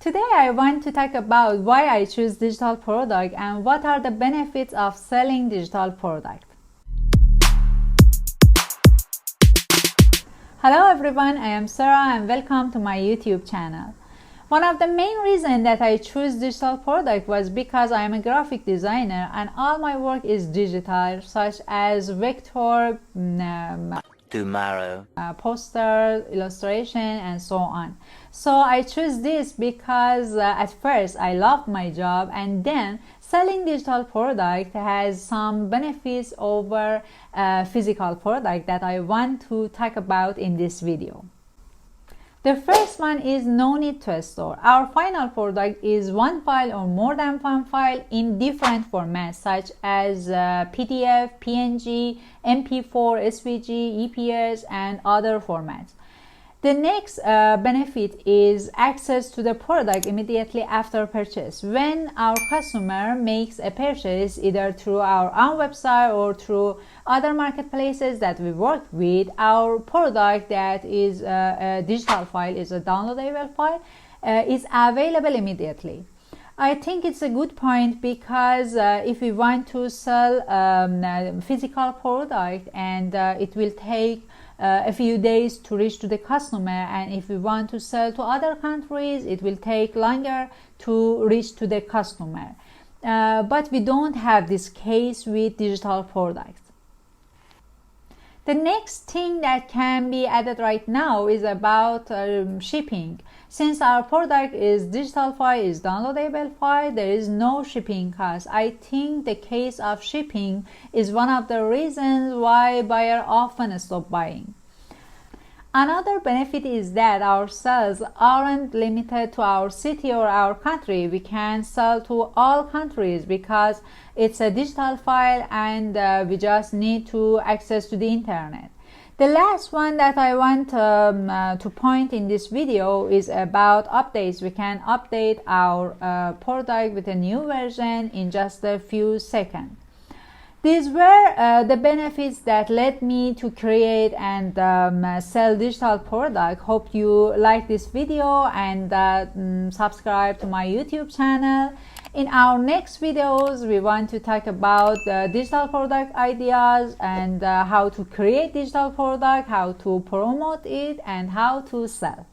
Today I want to talk about why I choose digital product and what are the benefits of selling digital product. Hello everyone, I am Sarah and welcome to my YouTube channel. One of the main reasons that I choose digital product was because I am a graphic designer and all my work is digital, such as vector, poster, illustration, and so on. So I choose this because at first I loved my job, and then selling digital product has some benefits over physical product that I want to talk about in this video. The first one is no need to store. Our final product is one file or more than one file in different formats such as PDF, PNG, MP4, SVG, EPS, and other formats. The next benefit is access to the product immediately after purchase. When our customer makes a purchase either through our own website or through other marketplaces that we work with, our product that is a digital file, is a downloadable file, is available immediately. I think it's a good point because if we want to sell physical product and it will take a few days to reach to the customer, and if we want to sell to other countries it will take longer to reach to the customer, but we don't have this case with digital products. The next thing that can be added right now is about shipping. Since our product is digital file, is downloadable file, there is no shipping cost. I think the case of shipping is one of the reasons why buyers often stop buying. Another benefit is that our sales aren't limited to our city or our country. We can sell to all countries because it's a digital file and we just need to access to the internet. The last one that I want to point in this video is about updates. We can update our product with a new version in just a few seconds. These were the benefits that led me to create and sell digital product. Hope you like this video and subscribe to my YouTube channel. In our next videos, we want to talk about digital product ideas and how to create digital product, how to promote it, and how to sell.